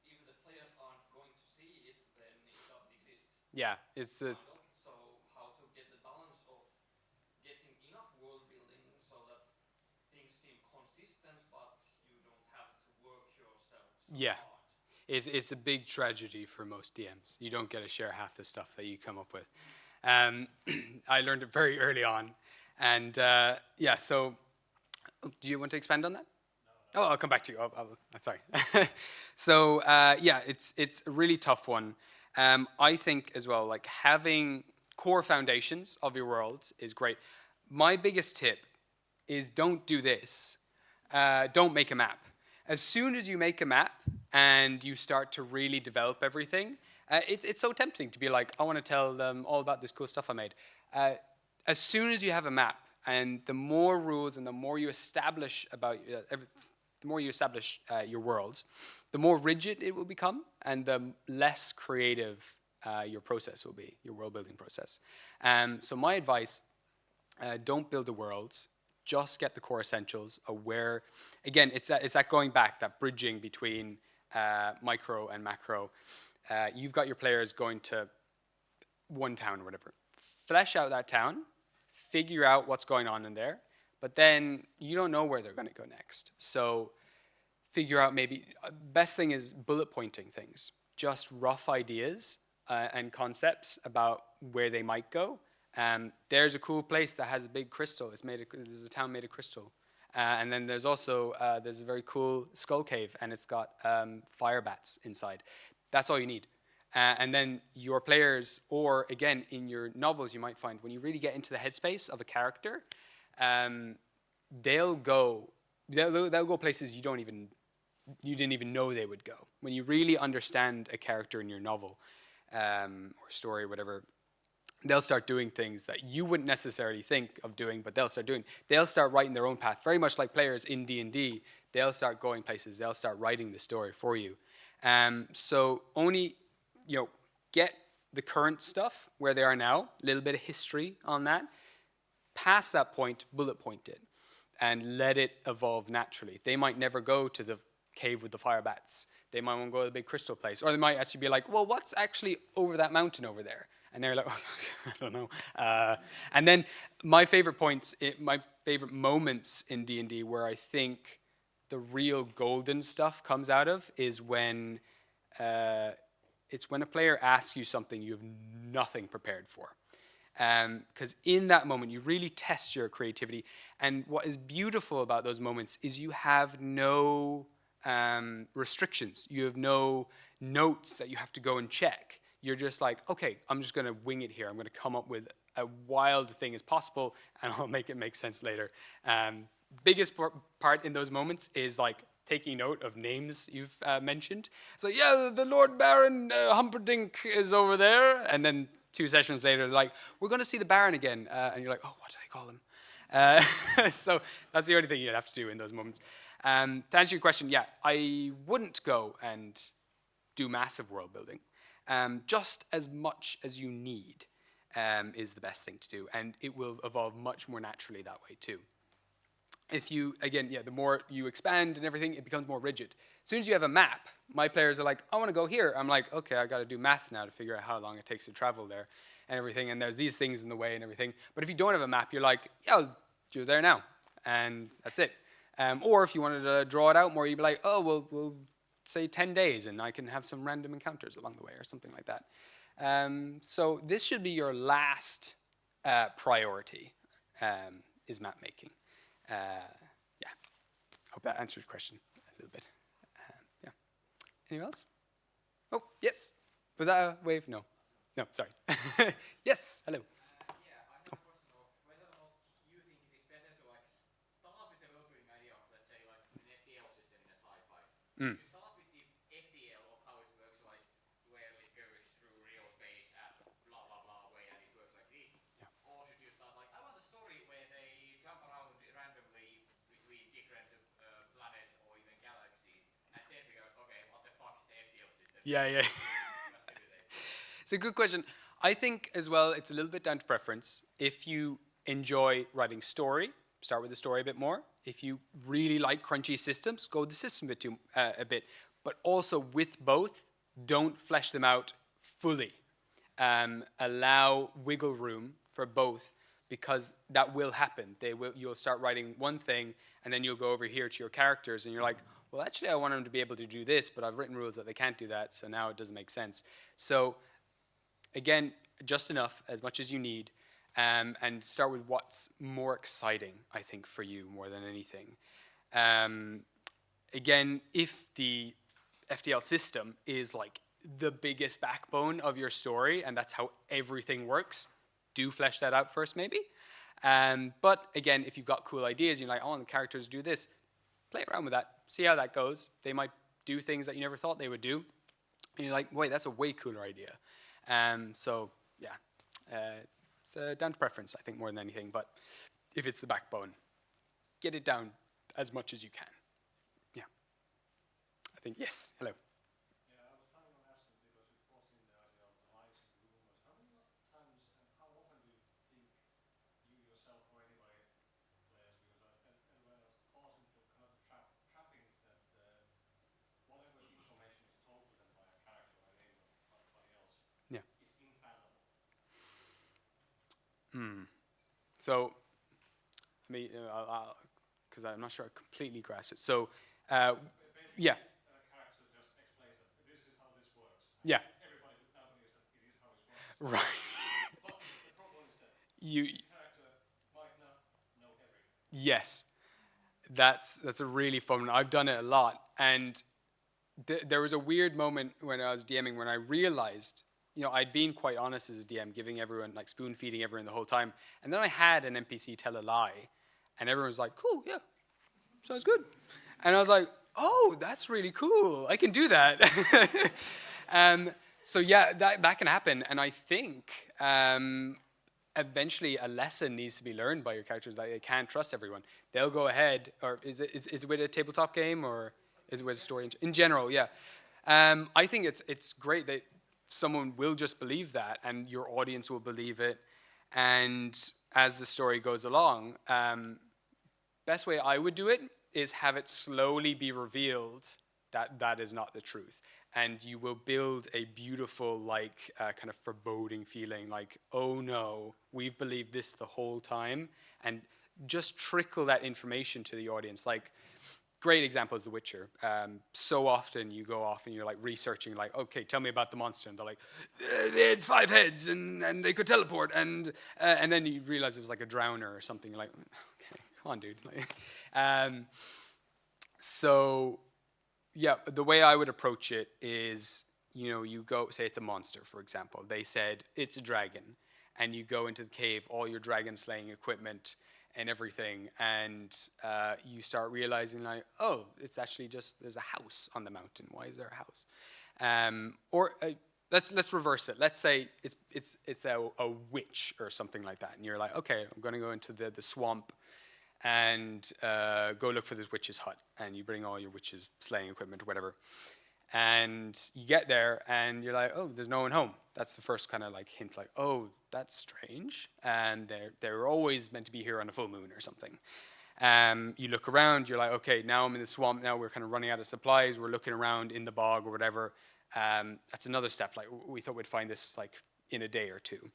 if the players aren't going to see it, then it doesn't exist. Yeah, it's the. So how to get the balance of getting enough world building so that things seem consistent, but you don't have to work yourself so hard. It's a big tragedy for most DMs. You don't get to share half the stuff that you come up with. I learned it very early on. And so do you want to expand on that? No. Oh, I'll come back to you. Sorry. So it's a really tough one. I think as well, like having core foundations of your world is great. My biggest tip is don't do this. Don't make a map. As soon as you make a map, and you start to really develop everything, it's so tempting to be like, I want to tell them all about this cool stuff I made. As soon as you have a map, and the more rules and the more you establish about the more you establish your world, the more rigid it will become, and the less creative your process will be, your world building process. So my advice: don't build a world. Just get the core essentials. Aware, again, it's that going back, that bridging between micro and macro. You've got your players going to one town or whatever. Flesh out that town, figure out what's going on in there, but then you don't know where they're going to go next. So figure out, maybe best thing is bullet pointing things, just rough ideas and concepts about where they might go. There's a cool place that has a big crystal. There's a town made of crystal. And then there's also there's a very cool skull cave, and it's got fire bats inside. That's all you need. And then your players, or again in your novels, you might find when you really get into the headspace of a character, they'll go places you didn't even know they would go. When you really understand a character in your novel or story, whatever, they'll start doing things that you wouldn't necessarily think of doing, but they'll start doing. They'll start writing their own path, very much like players in D&D. They'll start going places. They'll start writing the story for you. So only, get the current stuff where they are now, a little bit of history on that. Past that point, bullet point it, and let it evolve naturally. They might never go to the cave with the fire bats. They might want to go to the big crystal place, or they might actually be like, well, what's actually over that mountain over there? And they're like, oh, I don't know. And then my favorite moments in D&D where I think the real golden stuff comes out of is when it's when a player asks you something you have nothing prepared for. Because in that moment, you really test your creativity. And what is beautiful about those moments is you have no restrictions. You have no notes that you have to go and check. You're just like, okay, I'm just going to wing it here. I'm going to come up with a wild thing as possible, and I'll make it make sense later. Biggest part in those moments is like taking note of names you've mentioned. So yeah, the Lord Baron Humperdinck is over there. And then 2 sessions later, like, we're going to see the Baron again. And you're like, oh, what did I call him? So that's the only thing you'd have to do in those moments. To answer your question, yeah, I wouldn't go and do massive world building. Just as much as you need is the best thing to do, and it will evolve much more naturally that way too. If you, again, the more you expand and everything, it becomes more rigid. As soon as you have a map, my players are like, I want to go here. I'm like, okay, I got to do math now to figure out how long it takes to travel there and everything, and there's these things in the way and everything. But if you don't have a map, you're like, yeah, I'll do it there now, and that's it. Or if you wanted to draw it out more, you'd be like, oh, well, we'll say 10 days, and I can have some random encounters along the way or something like that. So this should be your last priority, is map making. Yeah, hope that answered your question a little bit. Yeah. Anyone else? Oh, yes. Was that a wave? No. No, sorry. Yes, hello. Yeah, I have a question of whether or not you think it is better to like start with the world-building idea of, let's say, like an FTL system in a sci-fi. You start with the FTL of how it works, like where it goes through real space at blah blah blah way, and it works like this. Yeah. Or should you start like, I want a story where they jump around randomly between different planets or even galaxies, and then figure out, okay, what the fuck is the FTL system? Yeah. It's a good question. I think as well, it's a little bit down to preference. If you enjoy writing story, start with the story a bit more. If you really like crunchy systems, go with the system a bit. But also with both, don't flesh them out fully. Allow wiggle room for both, because that will happen. You'll start writing one thing, and then you'll go over here to your characters, and you're like, well, actually, I want them to be able to do this, but I've written rules that they can't do that, so now it doesn't make sense. So again, just enough, as much as you need, and start with what's more exciting, I think, for you more than anything. Again, if the FTL system is like the biggest backbone of your story, and that's how everything works, do flesh that out first, maybe. But again, if you've got cool ideas, you're like, I want the characters to do this, play around with that, see how that goes. They might do things that you never thought they would do. And you're like, wait, that's a way cooler idea. So yeah, it's down to preference, I think, more than anything. But if it's the backbone, get it down as much as you can. Yeah. I think, yes, hello. Yeah, I was planning on asking because you brought in the idea of lights and rumors. How many times and how often do you think you yourself or anybody, players, viewers, anyone else caught into kind of the trappings that whatever information is told to them by a character or anybody else Yeah. is infallible? So, I mean, because I'm not sure I completely grasped it. So, Basically, yeah, a character just explains that this is how this works. yeah, Everybody now believes that it is how it works. right. But the problem is that You, each character might not know everything. yes, that's a really fun one. I've done it a lot, and there was a weird moment when I was DMing when I realized, I'd been quite honest as a DM, giving everyone, like spoon feeding everyone the whole time, and then I had an NPC tell a lie, and everyone was like, "Cool, yeah, sounds good," and I was like, "Oh, that's really cool. I can do that." So yeah, that can happen, and I think eventually a lesson needs to be learned by your characters that they can't trust everyone. They'll go ahead, or is it with a tabletop game, or is it with a story in general? Yeah, I think it's great that someone will just believe that, and your audience will believe it, and as the story goes along, best way I would do it is have it slowly be revealed that that is not the truth. And you will build a beautiful, like, kind of foreboding feeling, like, oh no, we've believed this the whole time. And just trickle that information to the audience. Like, great example is The Witcher. So often you go off and you're like researching, like, okay, tell me about the monster. And they're like, they had 5 heads and they could teleport. And then you realize it was like a drowner or something. You're like, okay, come on, dude. So yeah, the way I would approach it is, you go, say it's a monster, for example. They said it's a dragon, and you go into the cave, all your dragon slaying equipment and everything, and you start realizing, like, oh, it's actually just, there's a house on the mountain. Why is there a house? Let's reverse it. Let's say it's a witch or something like that, and you're like, okay, I'm going to go into the swamp and go look for this witch's hut, and you bring all your witches slaying equipment or whatever, and you get there and you're like, oh, there's no one home. That's the first kind of like hint, like, oh, that's strange, and they're always meant to be here on a full moon or something. You look around, you're like, okay, now I'm in the swamp, now we're kind of running out of supplies, we're looking around in the bog or whatever. That's another step, like, we thought we'd find this like in a day or two.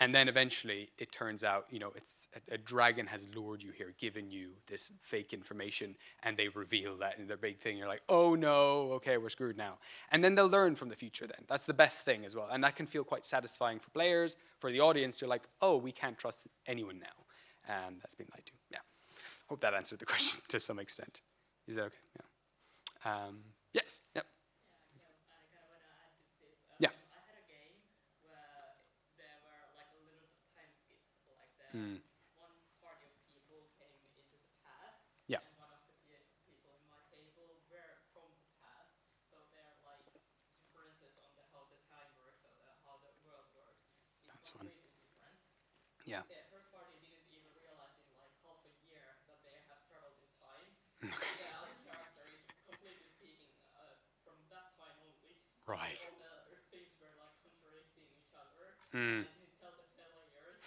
And then eventually it turns out, it's a dragon has lured you here, given you this fake information, and they reveal that in their big thing. You're like, oh no, okay, we're screwed now. And then they'll learn from the future then. That's the best thing as well. And that can feel quite satisfying for players, for the audience. You're like, oh, we can't trust anyone now. That's been lied to, yeah. Hope that answered the question to some extent. Is that okay? Yeah. Yes, yep. Yeah. One party of people came into the past, Yeah. and one of the people in my table were from the past. So they're like differences on how the time works, or how the world works. It's completely different. Yeah. The first party didn't even realize in like half a year that they have traveled in time. The other character is completely speaking from that time only. So Right. all the things were like contradicting each other. I didn't tell the players.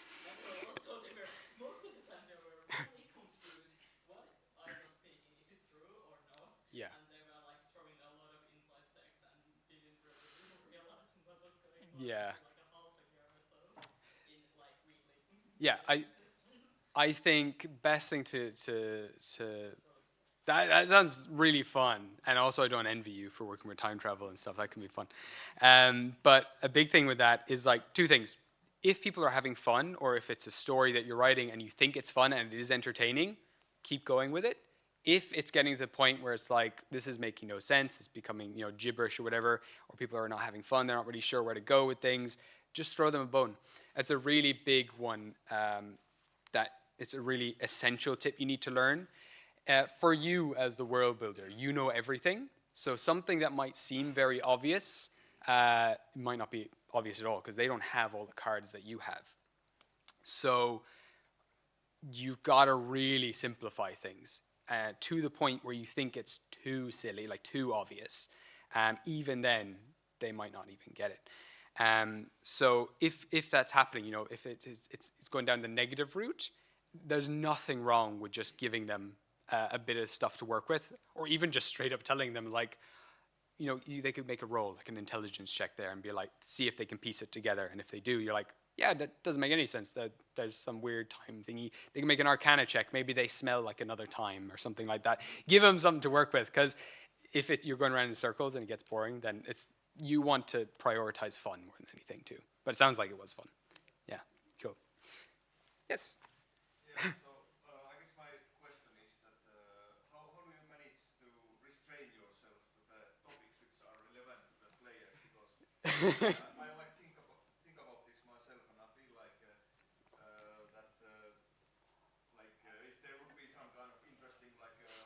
So they were, most of the time they were really confused what I was speaking. Is it true or not? Yeah. And they were like throwing a lot of inside checks and didn't really realize what was going on Yeah. for like a half a year or so in like weekly. Yeah, I think best thing to that sounds really fun, and also I don't envy you for working with time travel and stuff. That can be fun. But a big thing with that is like 2 things. If people are having fun, or if it's a story that you're writing and you think it's fun and it is entertaining, keep going with it. If it's getting to the point where it's like, this is making no sense, it's becoming gibberish or whatever, or people are not having fun, they're not really sure where to go with things, just throw them a bone. It's a really big one. That it's a really essential tip you need to learn. For you as the world builder, you know everything. So something that might seem very obvious might not be obvious at all because they don't have all the cards that you have. So you've got to really simplify things to the point where you think it's too silly, like too obvious. Even then, they might not even get it. So if that's happening, if it's going down the negative route, there's nothing wrong with just giving them a bit of stuff to work with, or even just straight up telling them like, they could make a roll, like an intelligence check there, and be like, see if they can piece it together. And if they do, you're like, yeah, that doesn't make any sense. That there's some weird time thingy. They can make an Arcana check. Maybe they smell like another time or something like that. Give them something to work with, because if you're going around in circles and it gets boring, then you want to prioritize fun more than anything too. But it sounds like it was fun. Yeah, cool. Yes. Yeah, so I guess my question is that how do you manage to restrain yourself to the topics which are relevant to the players? Because I like think about this myself, and I feel like that if there would be some kind of interesting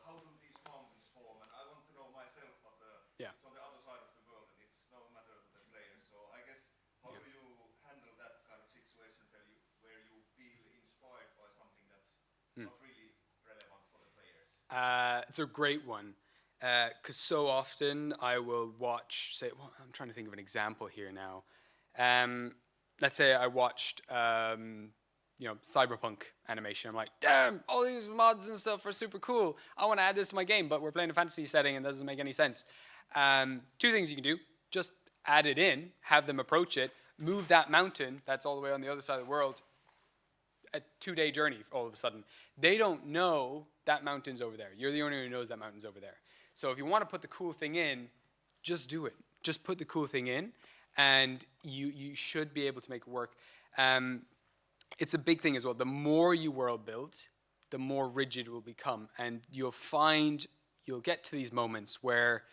how do these mountains form, and I want to know myself, but Yeah. it's on the other side of the world, and it's no matter to the players. So I guess how do you handle that kind of situation where you feel inspired by something that's not really relevant for the players? It's a great one. Because so often I will watch, I'm trying to think of an example here now. Let's say I watched, cyberpunk animation. I'm like, damn, all these mods and stuff are super cool. I want to add this to my game, but we're playing a fantasy setting and it doesn't make any sense. Two things you can do. Just add it in, have them approach it, move that mountain that's all the way on the other side of the world, a 2-day journey all of a sudden. They don't know that mountain's over there. You're the only one who knows that mountain's over there. So if you want to put the cool thing in, just do it. Just put the cool thing in, and you should be able to make it work. It's a big thing as well. The more you world build, the more rigid it will become. And you'll get to these moments where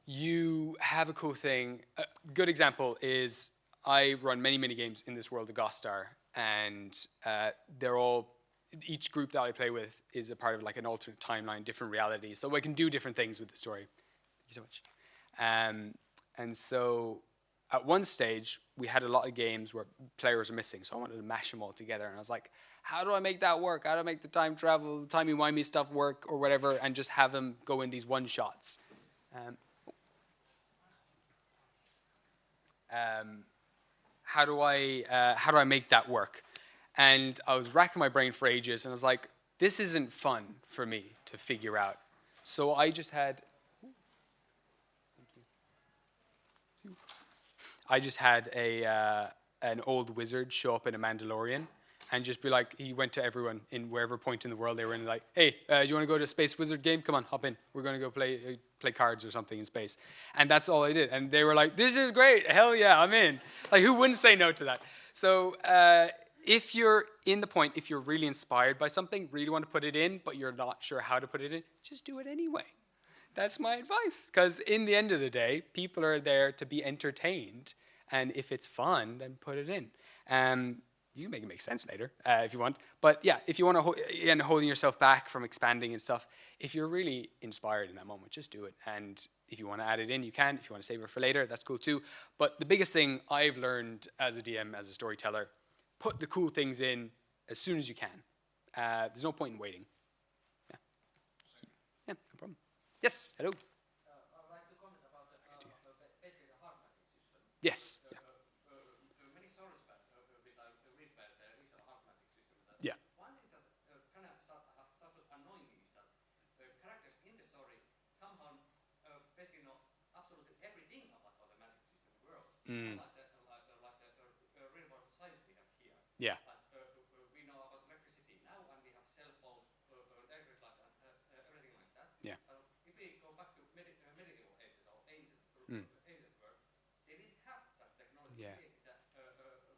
you have a cool thing. A good example is I run many, many games in this world of Gostar, and each group that I play with is a part of like an alternate timeline, different realities. So I can do different things with the story. Thank you so much. And so at one stage, we had a lot of games where players are missing. So I wanted to mash them all together. And I was like, how do I make that work? How do I make the time travel, timey-wimey stuff work or whatever, and just have them go in these one-shots? How do I make that work? And I was racking my brain for ages, and I was like, this isn't fun for me to figure out. So I just had an old wizard show up in a Mandalorian and just be like, he went to everyone in wherever point in the world they were in, like, hey, do you want to go to a Space Wizard game? Come on, hop in. We're going to go play cards or something in space. And that's all I did. And they were like, this is great. Hell yeah, I'm in. Like, who wouldn't say no to that? So if you're in the point, if you're really inspired by something, really want to put it in, but you're not sure how to put it in, just do it anyway. That's my advice. Because in the end of the day, people are there to be entertained. And if it's fun, then put it in. You can make it make sense later if you want. But yeah, if you want to, holding yourself back from expanding and stuff, if you're really inspired in that moment, just do it. And if you want to add it in, you can. If you want to save it for later, that's cool too. But the biggest thing I've learned as a DM, as a storyteller, put the cool things in as soon as you can. There's no point in waiting. Yeah, no problem. Yes, hello. I would like to comment about basically the hard matching system. Yes. Yeah. Many stories which I read by there is a hard matching system. Yeah. One thing that kind of started annoying me is that the characters in the story somehow basically know absolutely everything about how the magic system works. Like the real world science we have here. Yeah. We know about electricity now, and we have cell phones, everything like that. Yeah. If we go back to medieval ages or ancient world, they didn't have that technology. Yeah.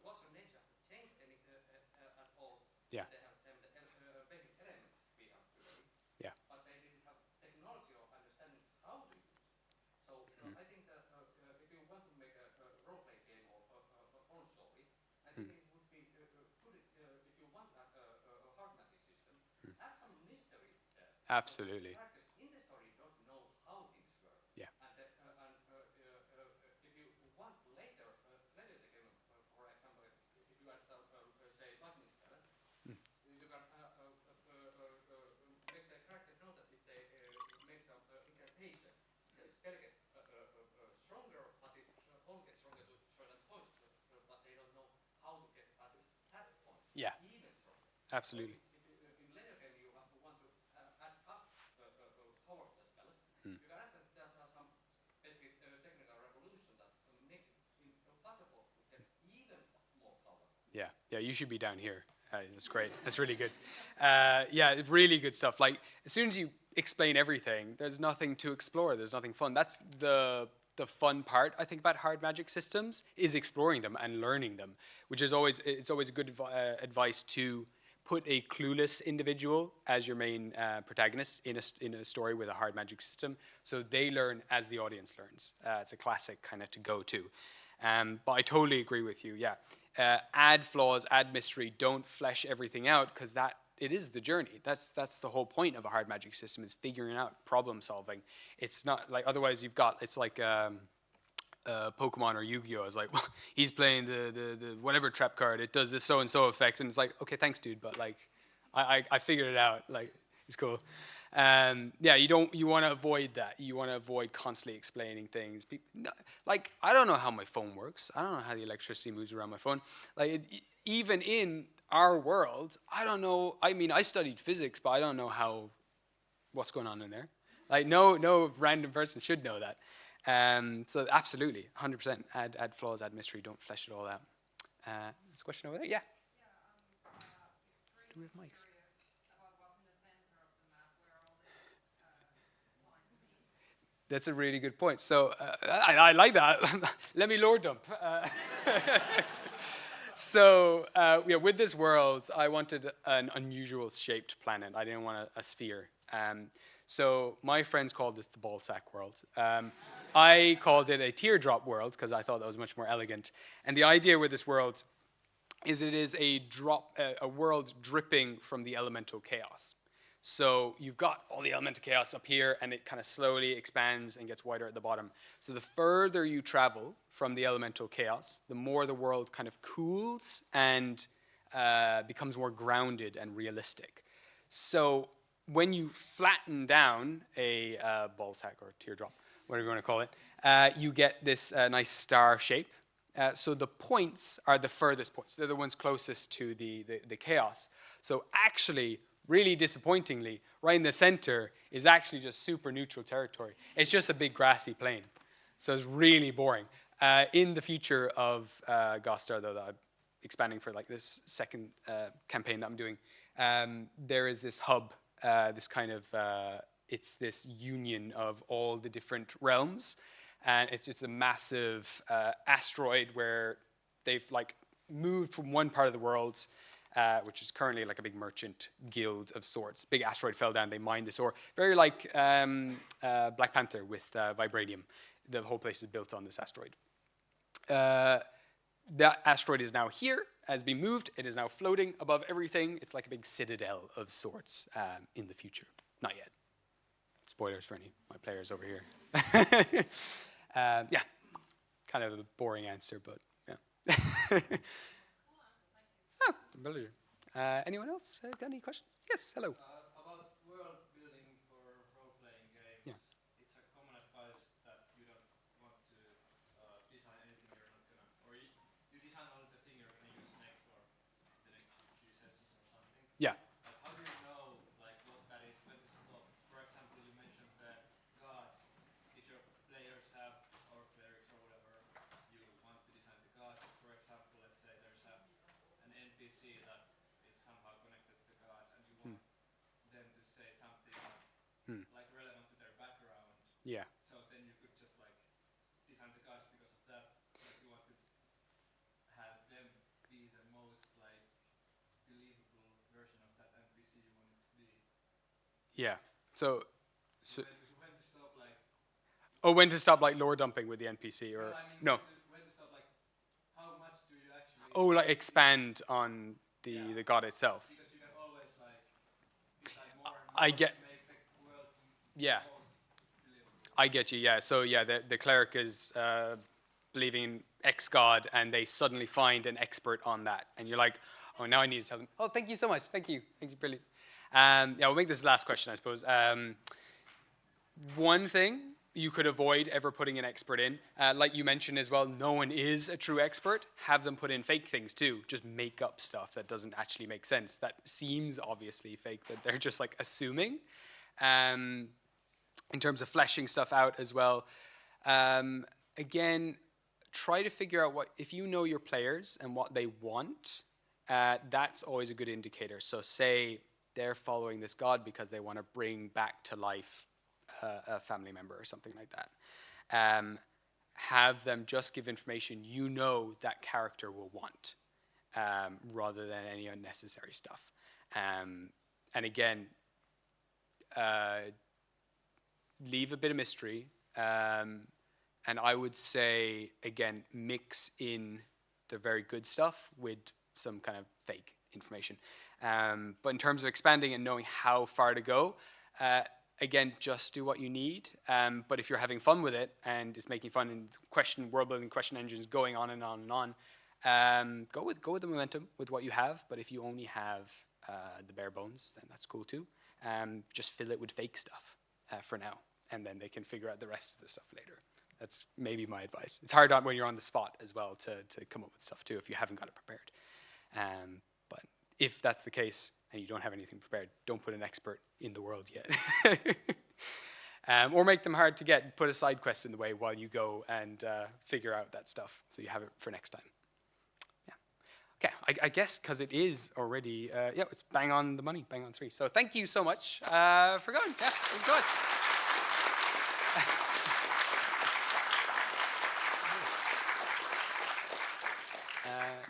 Lots of nature haven't changed any at all. Yeah. They have the basic elements we have today. Yeah. But they didn't have technology or understanding how to use it. So I think that if you want to make a role-play game or own story, I think it would be good if you want a hard magic system, add some mysteries there. Absolutely. Characters in the story don't know how things work. Absolutely. In later game you want to add up those power of the spells. You can add that there's some basic technical revolution that makes it impossible to get even more power. Yeah, you should be down here. That's great. That's really good. Yeah, really good stuff. Like, as soon as you explain everything, there's nothing to explore. There's nothing fun. That's the fun part, I think, about hard magic systems, is exploring them and learning them, which is always a good advice to put a clueless individual as your main protagonist in a story with a hard magic system, so they learn as the audience learns. It's a classic kind of to go to. But I totally agree with you, yeah. Add flaws, add mystery, don't flesh everything out, because it is the journey. That's the whole point of a hard magic system, is figuring out, problem solving. It's not like, otherwise it's like Pokemon or Yu-Gi-Oh! It's like, well, he's playing the whatever trap card, it does this so-and-so effect, and it's like, okay, thanks dude, but like, I figured it out, like, it's cool. Yeah, you want to avoid that. You want to avoid constantly explaining things. Like, I don't know how my phone works. I don't know how the electricity moves around my phone. Like, even in our world, I don't know. I mean, I studied physics, but I don't know what's going on in there. Like, no random person should know that. So absolutely, 100%. Add flaws, add mystery. Don't flesh it all out. There's a question over there. Yeah. Do we have mics? That's a really good point. So I like that. Let me lore dump. So yeah, with this world, I wanted an unusual shaped planet. I didn't want a sphere. So my friends called this the ball sack world. I called it a teardrop world because I thought that was much more elegant. And the idea with this world is it is a world dripping from the elemental chaos. So you've got all the elemental chaos up here, and it kind of slowly expands and gets wider at the bottom. So the further you travel from the elemental chaos, the more the world kind of cools and becomes more grounded and realistic. So when you flatten down a ball sack or teardrop, whatever you want to call it, you get this nice star shape. So the points are the furthest points. They're the ones closest to the chaos. So actually, really disappointingly, right in the center is actually just super neutral territory. It's just a big grassy plain. So it's really boring. In the future of Gostar, though, that I'm expanding for like this second campaign that I'm doing, there is this hub, this kind of, it's this union of all the different realms. And it's just a massive asteroid where they've like moved from one part of the world, which is currently like a big merchant guild of sorts. Big asteroid fell down, they mined this ore. Very like Black Panther with vibranium. The whole place is built on this asteroid. That asteroid is now here, has been moved. It is now floating above everything. It's like a big citadel of sorts in the future. Not yet. Spoilers for any of my players over here. Yeah, kind of a boring answer, but yeah. Oh, pleasure. Anyone else got any questions? Yes, hello. About world building for role-playing games, Yeah. it's a common advice that you don't want to design anything you're not gonna, or you design only the thing you're gonna use next or the next few sessions or something. Yeah. But how do you know like what that is, when to stop? For example, you mentioned the gods. If your players have or clerics or whatever, you want to design the gods. For example, let's say there's an NPC that is somehow connected to the gods, and you want them to say something like relevant to their background. Yeah. So then you could just like design the gods because of that, because you want to have them be the most like believable version of that NPC you want it to be. Yeah. So When to stop like. oh, when to stop like lore dumping with the NPC or no? When to stop like. How much do you actually? Oh, like expand on the god itself. Because you can always like decide more and more I get. to make the world Yeah. most believable. I get you. Yeah. So yeah, the cleric is believing in X god, and they suddenly find an expert on that, and you're like, oh, now I need to tell them. Oh, thank you so much. Thank you. Brilliant. Yeah, we'll make this the last question, I suppose. One thing you could avoid ever putting an expert in. Like you mentioned as well, no one is a true expert. Have them put in fake things too. Just make up stuff that doesn't actually make sense. That seems obviously fake, that they're just like assuming. In terms of fleshing stuff out as well. Again, try to figure out if you know your players and what they want, that's always a good indicator. So say they're following this god because they want to bring back to life a family member or something like that. Have them just give information you know that character will want, rather than any unnecessary stuff. And again, leave a bit of mystery. And I would say, again, mix in the very good stuff with some kind of fake information. But in terms of expanding and knowing how far to go, again, just do what you need. But if you're having fun with it and it's making fun and world building question engines going on and on and on, go with the momentum with what you have. But if you only have the bare bones, then that's cool too. Just fill it with fake stuff for now, and then they can figure out the rest of the stuff later. That's maybe my advice. It's hard when you're on the spot as well to come up with stuff too if you haven't got it prepared. But if that's the case and you don't have anything prepared, don't put an expert in the world yet. Or make them hard to get. Put a side quest in the way while you go and figure out that stuff so you have it for next time. Yeah. Okay, I guess because it is already, it's bang on the money, bang on 3. So thank you so much for going. Yeah, thanks so much.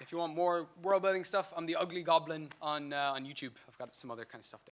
If you want more world building stuff, I'm the Ugly Goblin on YouTube. I've got some other kind of stuff there.